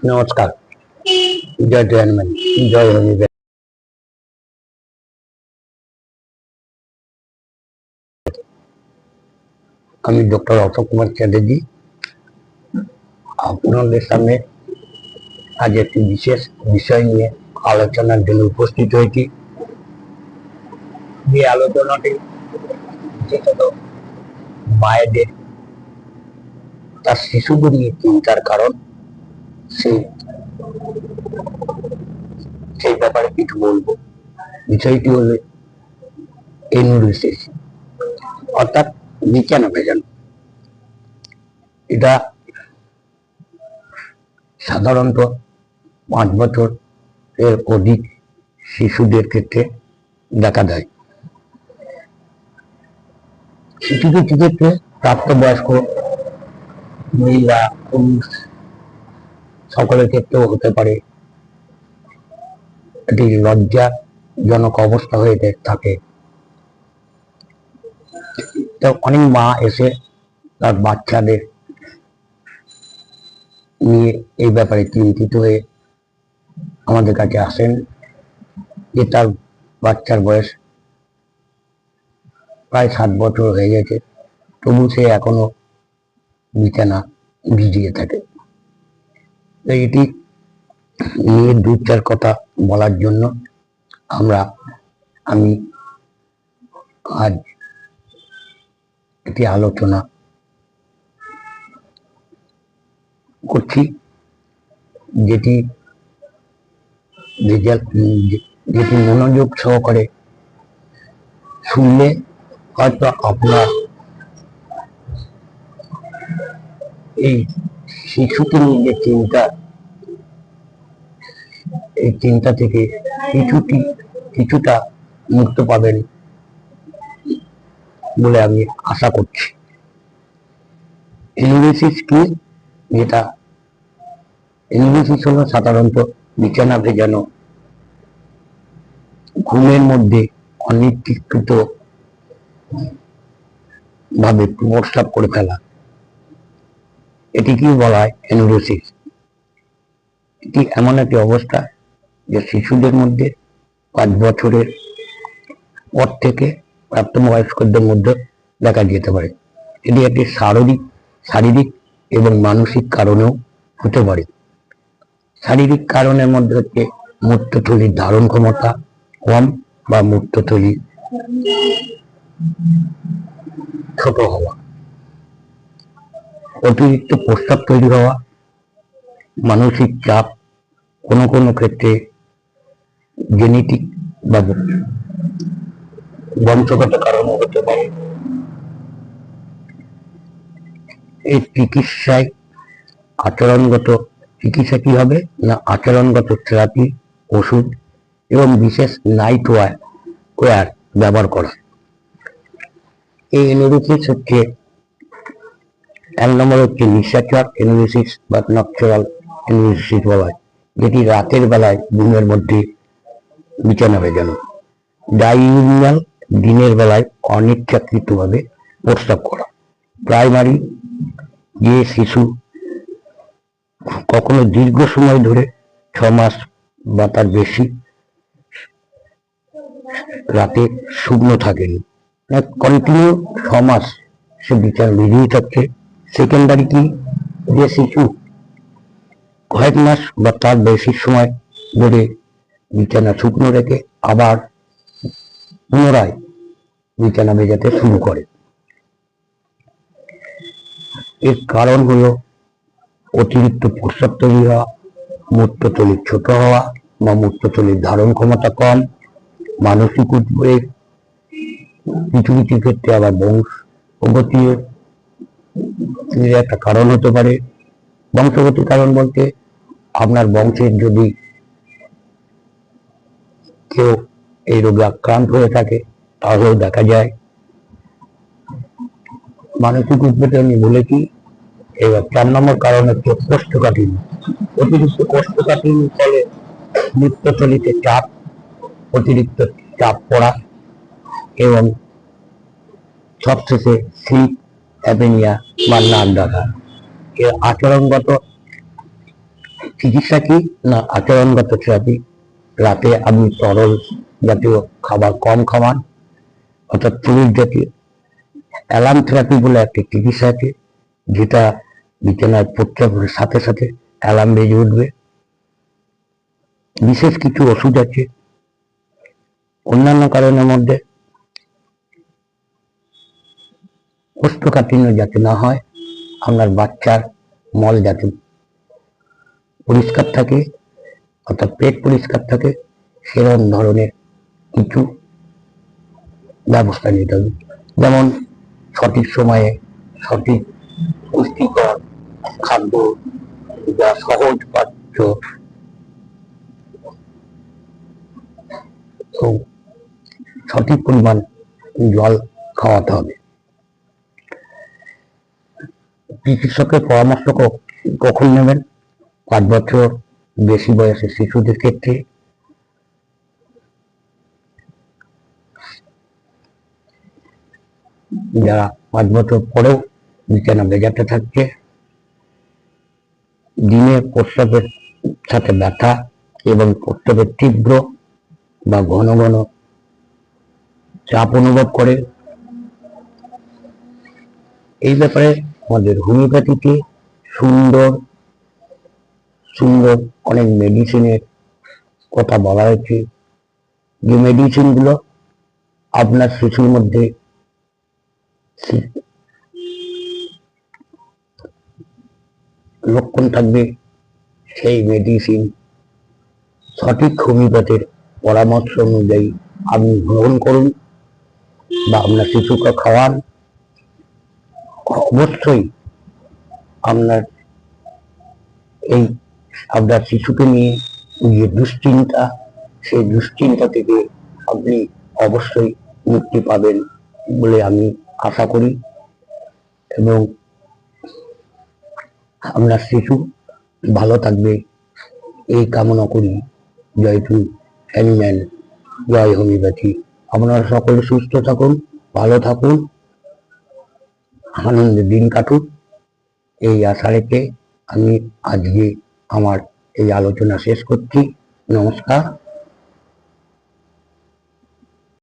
নমস্কার, জয় হনুমান, জয় হনুমান। আমি ডক্টর অশোক কুমার চ্যাটার্জি আপনাদের সামনে আজ একটি বিশেষ বিষয় নিয়ে আলোচনার জন্য উপস্থিত হয়েছি। যে আলোচনাটি বিশেষত মায়েদের তার শিশুদের নিয়ে চিন্তার কারণ, সেই ব্যাপারে কিছু বলবো। বিষয়টি হলো এনুরেসিস, অর্থাৎ বিছানা ভেজানো। এটা সাধারণত 5 বছর এর অধিক শিশুদের ক্ষেত্রে দেখা দেয়। কিছু কিছু ক্ষেত্রে প্রাপ্তবয়স্ক মহিলা, পুরুষ সকলের ক্ষেত্রেও হতে পারে। এটি লজ্জাজনক অবস্থা হয়ে থাকে। তো অনেক মা এসে তার বাচ্চাদের নিয়ে এই ব্যাপারে চিন্তিত হয়ে আমাদের কাছে আসেন যে তার বাচ্চার বয়স প্রায় 7 বছর হয়ে গেছে, তবু সে এখনো বিছানা ভিজিয়ে থাকে। তো এটি নিয়ে 2-4 কথা বলার জন্য আমি আজ একটি আলোচনা করছি, যেটি মনোযোগ সহকারে শুনলে হয়তো আপনার এই শিশুকে নিয়ে যে এই চিন্তা থেকে কিছুটা মুক্ত পাবেন বলে আমি আশা করছি। এনুরেসিস কি? এনুরেসিস হলো সাধারণত বিছানা ভেজানো, ঘুমের মধ্যে অনিচ্ছাকৃত ভাবে প্রস্রাব করে ফেলা। এটিকেই বলা হয় এনুরেসিস। এটি এমন একটি অবস্থা যে শিশুদের মধ্যে 5 বছরের পর থেকে প্রাপ্তবয়স্কদের মধ্যে দেখা যেতে পারে। এটি একটি শারীরিক এবং মানসিক কারণেও হতে পারে। শারীরিক কারণের মধ্যে হচ্ছে মূত্রথলির ধারণ ক্ষমতা কম বা মূত্রথলি ছোট হওয়া, অতিরিক্ত প্রস্রাব তৈরি হওয়া, মানসিক চাপ, কোনো ক্ষেত্রে জেনেটিক বা বংশগত কারণও হতে পারে। এই চিকিৎসায় চিকিৎসা কি হবে না, আচরণগত থেরাপি, ওষুধ এবং বিশেষ নাইট ওয়্যার ব্যবহার করা। এই এনুরেসিস হচ্ছে 1 নম্বর হচ্ছে নিশাচর এনুরেসিস বা নকচুরাল এনুরেসিস বলা হয়, যেটি রাতের বেলায় ঘুমের মধ্যে বিছানা ভেজানো। ডাইউরিনাল, দিনের বেলায় অনিচ্ছাকৃতভাবে প্রস্রাব করা। প্রাইমারি, যে শিশু কখনো দীর্ঘ সময় ধরে 6 মাস বা তার বেশি রাতে শুকনো থাকেনি, কন্টিনিউ 6 মাস সে বিছানা ভিজিয়ে থাকছে। সেকেন্ডারি কি, যে শিশু কয়েক মাস বা তার বেশি সময় ধরে বিছানা শুকনো রেখে আবার পুনরায় বিছানা ভেজাতে শুরু করে। এর কারণ হলো অতিরিক্ত প্রস্রাব তৈরি হওয়া, মূত্রথলি ছোট হওয়া বা মূত্রথলির ধারণ ক্ষমতা কম, মানসিক উদ্বেগ, কিছু ক্ষেত্রে আবার বংশগতির একটা কারণ হতে পারে। বংশগত কারণ বলতে আপনার বংশের যদি কেউ এই রোগে আক্রান্ত হয়ে থাকে তাহলেও দেখা যায়। মানসিক উদ্বেগ আমি বলেছি। এবার 4 নম্বর কারণ হচ্ছে কোষ্ঠকাঠিন্য। অতিরিক্ত কোষ্ঠকাঠিন্যের ফলে মূত্রথলিতে অতিরিক্ত চাপ পড়া এবং সবশেষে স্লিপ অ্যাপনিয়া বা নাক ডাকা। এর আচরণগত চিকিৎসা কি না আচরণগত থেরাপি। রাতে আপনি তরল জাতীয় খাবার কম খাওয়ান, অর্থাৎ ফ্লুইড জাতীয়। অ্যালার্ম থেরাপি বলে একটি চিকিৎসা আছে, যেটা বিছানায় প্রত্যাহারের সাথে সাথে অ্যালার্ম বেজে উঠবে। বিশেষ কিছু ওষুধ আছে। অন্যান্য কারণের মধ্যে কোষ্ঠকাঠিন্য যাতে না হয়, আপনার বাচ্চার মল যাতে পরিষ্কার থাকে, অর্থাৎ পেট পরিষ্কার থাকে, সেরকম ধরনের কিছু ব্যবস্থা নিতে হবে। যেমন সঠিক সময়ে সঠিক পুষ্টিকর খাদ্য, যা সহজ পাচ্য ও সঠিক পরিমাণ জল খাওয়াতে হবে। চিকিৎসকের পরামর্শ কখন নেবেন? 5 বছর বেশি বয়সের শিশুদের ক্ষেত্রে, যারা 5 বছর পরেও বিছানা ভেজাতে থাকছে, দিনে প্রস্রাবের সাথে ব্যথা এবং প্রস্রাবের তীব্র বা ঘন ঘন চাপ অনুভব করে, এই ব্যাপারে আমাদের হোমিওপ্যাথিতে সুন্দর সুন্দর অনেক মেডিসিনের কথা বলা হয়েছে, যে মেডিসিনগুলো আপনার শিশুর মধ্যে লক্ষণ থাকবে, সেই মেডিসিন সঠিক হোমিওপ্যাথির পরামর্শ অনুযায়ী আপনি গ্রহণ করুন বা আপনার শিশুকে খাওয়ান। অবশ্যই আপনার আপনার শিশুকে নিয়ে যে দুশ্চিন্তা, সেই দুশ্চিন্তা থেকে আপনি অবশ্যই মুক্তি পাবেন বলে আমি আশা করি, এবং আপনার শিশু ভালো থাকবে এই কামনা করি। জয় টু হ্যানিম্যান, জয় হোমিওপ্যাথি। আপনারা সকলে সুস্থ থাকুন, ভালো থাকুন, আনন্দে দিন কাটুক, এই আশা রেখে আমি আজকে আমার এই আলোচনা শেষ করছি। নমস্কার।